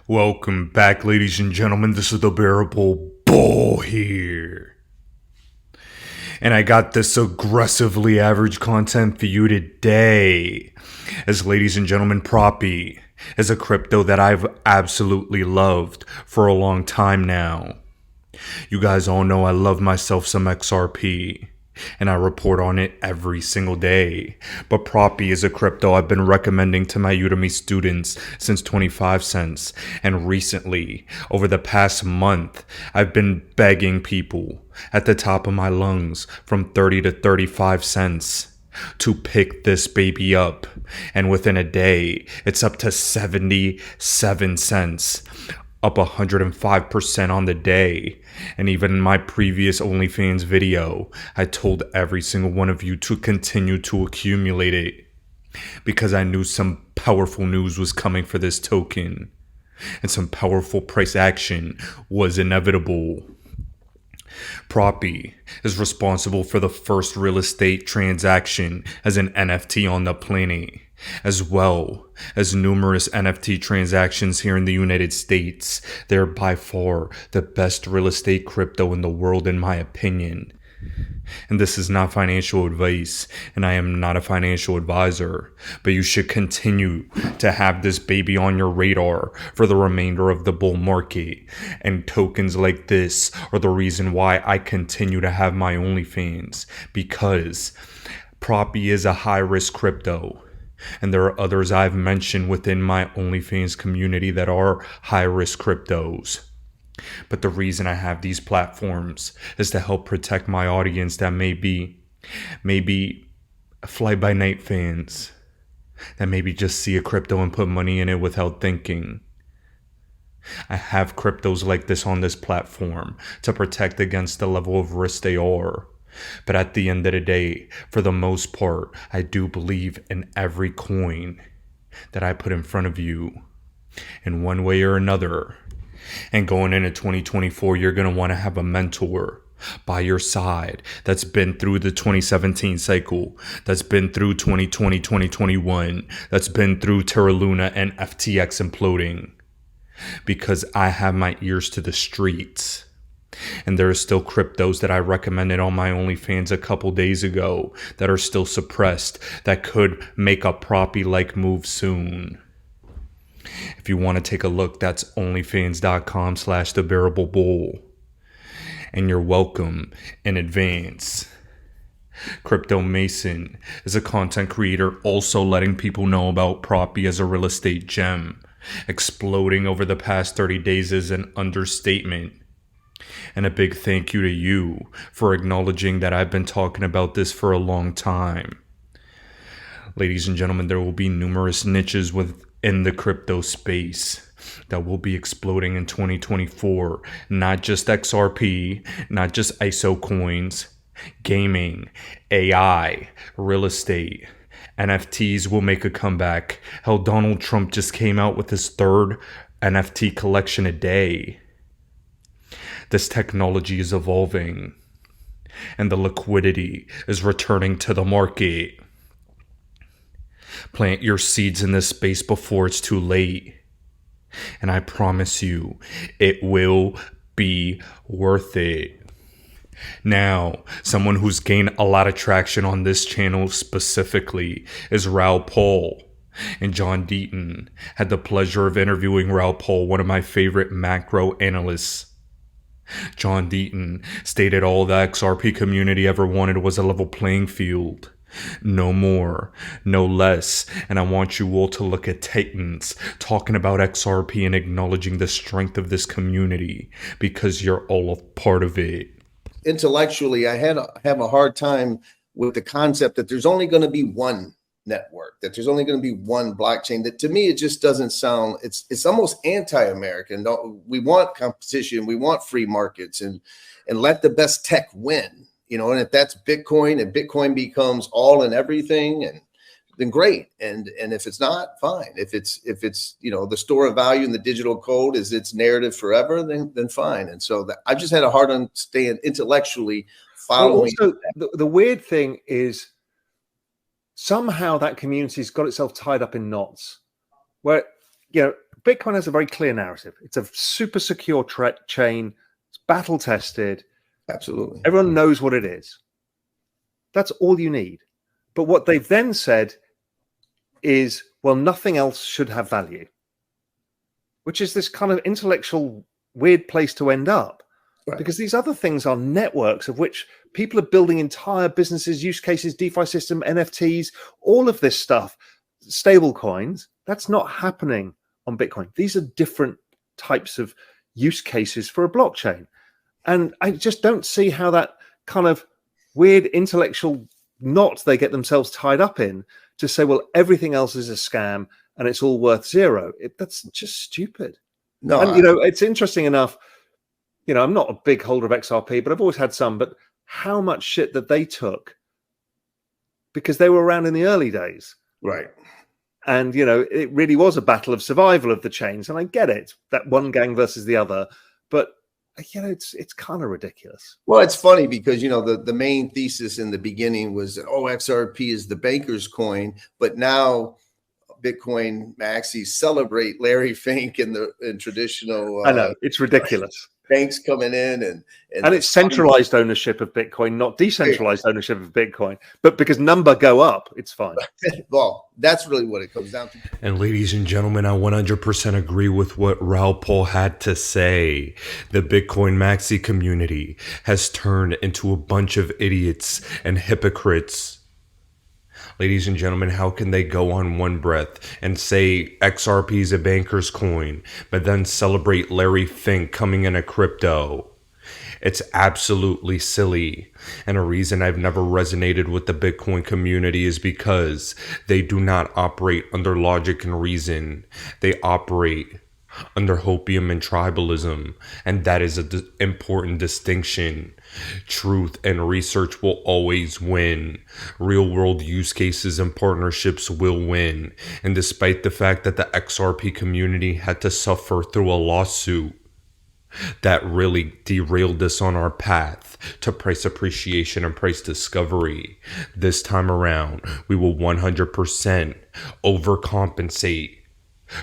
Welcome back, ladies and gentlemen. This is the Bearable Bull here. And I got this aggressively average content for you today. As ladies and gentlemen, Propy is a crypto that I've absolutely loved for a long time now. You guys all know I love myself some XRP, and I report on it every single day. But Propy is a crypto I've been recommending to my Udemy students since 25 cents. And recently, over the past month, I've been begging people at the top of my lungs from 30 to 35 cents to pick this baby up. And within a day, it's up to 77 cents. Up 105% on the day. And even in my previous OnlyFans video, I told every single one of you to continue to accumulate it because I knew some powerful news was coming for this token and some powerful price action was inevitable. Propy is responsible for the first real estate transaction as an NFT on the planet, as well as numerous NFT transactions here in the United States. They're by far the best real estate crypto in the world, in my opinion. And this is not financial advice, and I am not a financial advisor, but you should continue to have this baby on your radar for the remainder of the bull market. And tokens like this are the reason why I continue to have my OnlyFans, because Propy is a high-risk crypto. And there are others I've mentioned within my OnlyFans community that are high-risk cryptos. But the reason I have these platforms is to help protect my audience that may be fly-by-night fans that maybe just see a crypto and put money in it without thinking. I have cryptos like this on this platform to protect against the level of risk they are. But at the end of the day, for the most part, I do believe in every coin that I put in front of you in one way or another. And going into 2024, you're going to want to have a mentor by your side that's been through the 2017 cycle, that's been through 2020, 2021, that's been through Terra Luna and FTX imploding. Because I have my ears to the streets. And there are still cryptos that I recommended on my OnlyFans a couple days ago that are still suppressed that could make a Propy-like move soon. If you want to take a look, that's onlyfans.com/thebearablebull. And you're welcome in advance. Crypto Mason is a content creator also letting people know about Propy as a real estate gem. Exploding over the past 30 days is an understatement. And a big thank you to you for acknowledging that I've been talking about this for a long time. Ladies and gentlemen, there will be numerous niches within the crypto space that will be exploding in 2024. Not just XRP, not just ISO coins, gaming, AI, real estate. NFTs will make a comeback. Hell, Donald Trump just came out with his third NFT collection a day. This technology is evolving, and the liquidity is returning to the market. Plant your seeds in this space before it's too late. And I promise you, it will be worth it. Now, someone who's gained a lot of traction on this channel specifically is Raoul Pal. And John Deaton. Had the pleasure of interviewing Raoul Pal, one of my favorite macro analysts. John Deaton stated all the XRP community ever wanted was a level playing field. No more, no less. And I want you all to look at Titans talking about XRP and acknowledging the strength of this community because you're all a part of it. Intellectually, I have a hard time with the concept that there's only going to be one network, that there's only going to be one blockchain. That to me, it just doesn't sound, it's almost anti-American. We want competition, we want free markets, and let the best tech win, and if that's Bitcoin and Bitcoin becomes all and everything, and then great. And if it's not, fine. If it's the store of value and the digital code is its narrative forever, then fine. And so I just had a hard time staying intellectually following. Well, also, the weird thing is, somehow that community's got itself tied up in knots where, Bitcoin has a very clear narrative. It's a super secure chain. It's battle tested. Absolutely. Everyone knows what it is. That's all you need. But what they've then said is, well, nothing else should have value, which is this kind of intellectual weird place to end up. Right. Because these other things are networks of which people are building entire businesses, use cases, DeFi system, NFTs, all of this stuff, stable coins. That's not happening on Bitcoin. These are different types of use cases for a blockchain. And I just don't see how that kind of weird intellectual knot they get themselves tied up in to say, well, everything else is a scam and it's all worth zero. That's just stupid. No, and, it's interesting enough. I'm not a big holder of XRP, but I've always had some. But how much shit that they took because they were around in the early days. right. And, it really was a battle of survival of the chains. And I get it, that one gang versus the other. But, it's kind of ridiculous. Well, it's funny because, the main thesis in the beginning was, XRP is the banker's coin. But now Bitcoin maxis celebrate Larry Fink in traditional. I know, it's ridiculous. Banks coming in and it's centralized ownership of Bitcoin, not decentralized ownership of Bitcoin. But because number go up, it's fine. Well, that's really what it comes down to. And ladies and gentlemen, I 100% agree with what Raul Paul had to say. The Bitcoin maxi community has turned into a bunch of idiots and hypocrites. Ladies and gentlemen, how can they go on one breath and say XRP is a banker's coin, but then celebrate Larry Fink coming in a crypto? It's absolutely silly. And a reason I've never resonated with the Bitcoin community is because they do not operate under logic and reason. They operate under hopium and tribalism, and that is an important distinction. Truth and research will always win. Real world use cases and partnerships will win. And despite the fact that the XRP community had to suffer through a lawsuit that really derailed us on our path to price appreciation and price discovery, this time around we will 100% overcompensate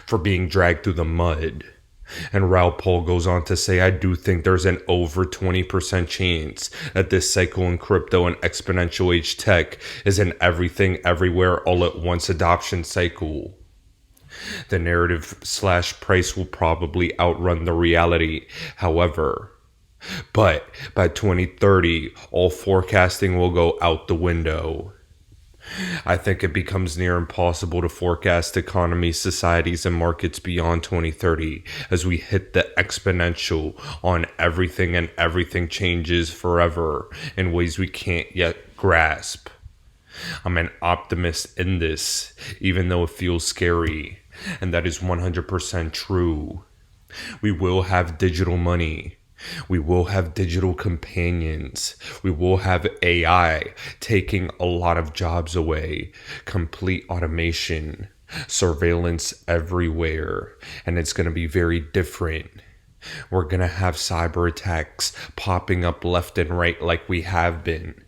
for being dragged through the mud. And Raul Paul goes on to say, I do think there's an over 20% chance that this cycle in crypto and exponential age tech is an everything everywhere all at once adoption cycle. The narrative / price will probably outrun the reality, however. But by 2030, all forecasting will go out the window. I think it becomes near impossible to forecast economies, societies, and markets beyond 2030 as we hit the exponential on everything, and everything changes forever in ways we can't yet grasp. I'm an optimist in this, even though it feels scary, and that is 100% true. We will have digital money. We will have digital companions. We will have AI taking a lot of jobs away, complete automation, surveillance everywhere, and it's going to be very different. We're going to have cyber attacks popping up left and right like we have been.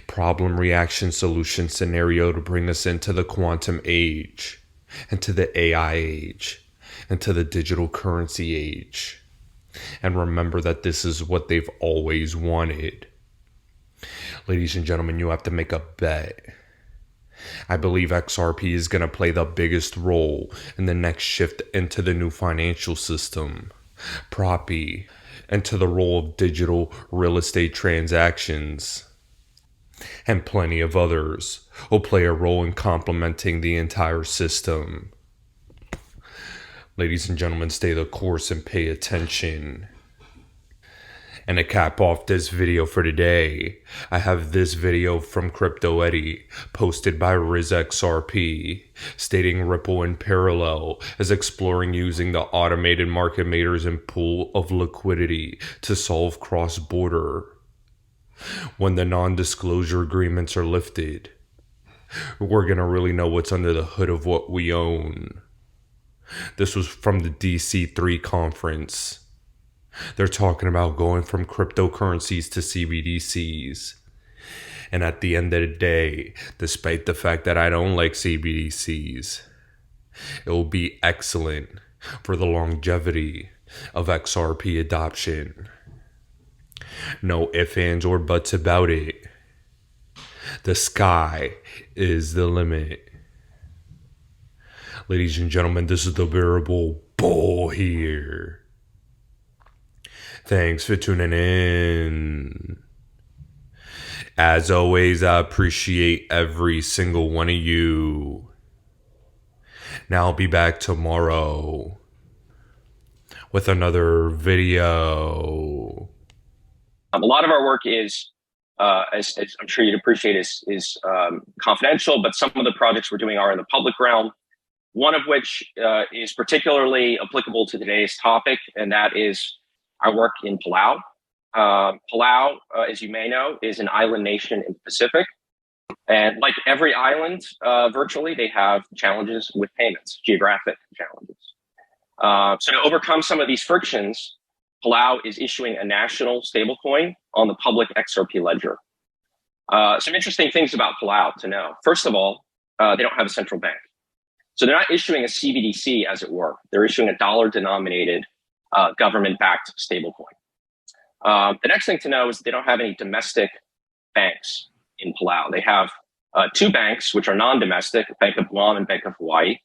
Problem, reaction, solution scenario to bring us into the quantum age, into the AI age, into the digital currency age. And remember that this is what they've always wanted. Ladies and gentlemen, you have to make a bet. I believe XRP is going to play the biggest role in the next shift into the new financial system. Propy, into the role of digital real estate transactions. And plenty of others will play a role in complementing the entire system. Ladies and gentlemen, stay the course and pay attention. And to cap off this video for today, I have this video from Crypto Eddie, posted by RizXRP, stating Ripple in parallel is exploring using the automated market makers and pool of liquidity to solve cross-border. When the non-disclosure agreements are lifted, we're going to really know what's under the hood of what we own. This was from the DC3 conference. They're talking about going from cryptocurrencies to CBDCs. And at the end of the day, despite the fact that I don't like CBDCs, it will be excellent for the longevity of XRP adoption. No ifs, ands, or buts about it. The sky is the limit. Ladies and gentlemen, this is the Bearable Bull here. Thanks for tuning in. As always, I appreciate every single one of you. Now I'll be back tomorrow with another video. A lot of our work is, as I'm sure you'd appreciate, is confidential, but some of the projects we're doing are in the public realm. One of which is particularly applicable to today's topic, and that is our work in Palau. Palau, as you may know, is an island nation in the Pacific. And like every island, virtually, they have challenges with payments, geographic challenges. So to overcome some of these frictions, Palau is issuing a national stablecoin on the public XRP ledger. Some interesting things about Palau to know. First of all, they don't have a central bank. So they're not issuing a CBDC, as it were. They're issuing a dollar-denominated government-backed stablecoin. The next thing to know is they don't have any domestic banks in Palau. They have two banks, which are non-domestic, Bank of Guam and Bank of Hawaii.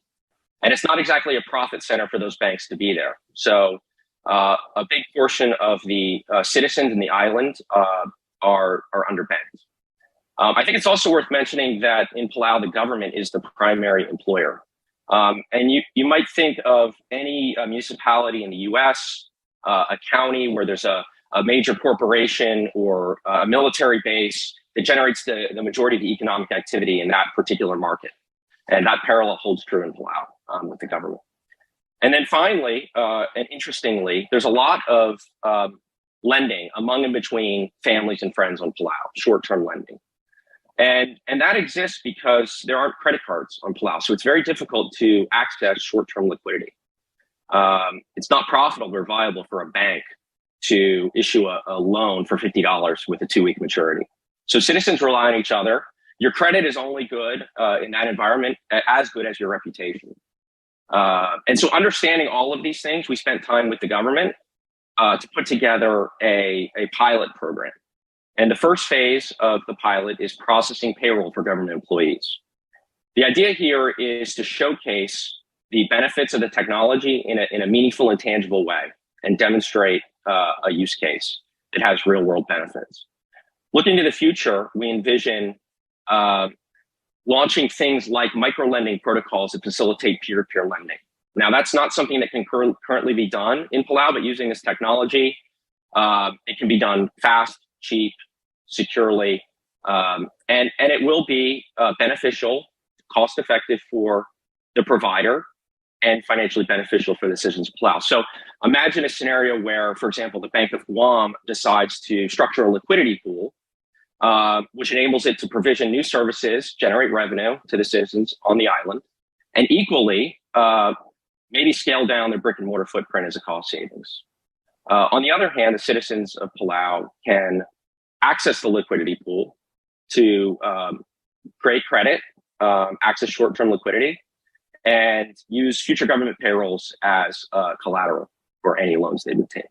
And it's not exactly a profit center for those banks to be there. So a big portion of the citizens in the island are underbanked. I think it's also worth mentioning that in Palau, the government is the primary employer. And you might think of any municipality in the US, a county where there's a major corporation or a military base that generates the majority of the economic activity in that particular market. And that parallel holds true in Palau with the government. And then finally, and interestingly, there's a lot of lending among and between families and friends on Palau, short-term lending. And that exists because there aren't credit cards on Palau. So it's very difficult to access short-term liquidity. It's not profitable or viable for a bank to issue a loan for $50 with a 2-week maturity. So citizens rely on each other. Your credit is only good in that environment, as good as your reputation. And so understanding all of these things, we spent time with the government to put together a pilot program. And the first phase of the pilot is processing payroll for government employees. The idea here is to showcase the benefits of the technology in a meaningful and tangible way and demonstrate a use case that has real world benefits. Looking to the future, we envision launching things like micro-lending protocols that facilitate peer-to-peer lending. Now, that's not something that can currently be done in Palau, but using this technology, it can be done fast, cheap, securely, and it will be beneficial, cost-effective for the provider, and financially beneficial for the citizens of Palau. So imagine a scenario where, for example, the Bank of Guam decides to structure a liquidity pool, which enables it to provision new services, generate revenue to the citizens on the island, and equally, maybe scale down their brick and mortar footprint as a cost savings. On the other hand, the citizens of Palau can access the liquidity pool to create credit, access short-term liquidity, and use future government payrolls as collateral for any loans they obtain.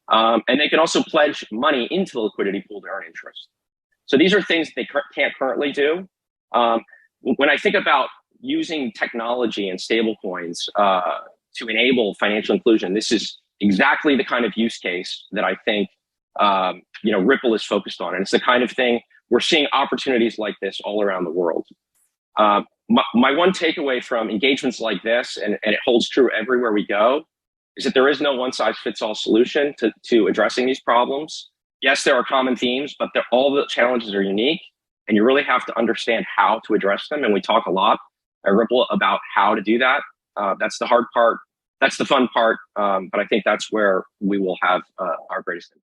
And they can also pledge money into the liquidity pool to earn interest. So these are things they can't currently do. When I think about using technology and stablecoins to enable financial inclusion, this is exactly the kind of use case that I think Ripple is focused on. And it's the kind of thing we're seeing opportunities like this all around the world. My one takeaway from engagements like this, and it holds true everywhere we go, is that there is no one-size-fits-all solution to addressing these problems. Yes, there are common themes, but all the challenges are unique, and you really have to understand how to address them. And we talk a lot at Ripple about how to do that. That's the hard part. That's the fun part. But I think that's where we will have our greatest impact.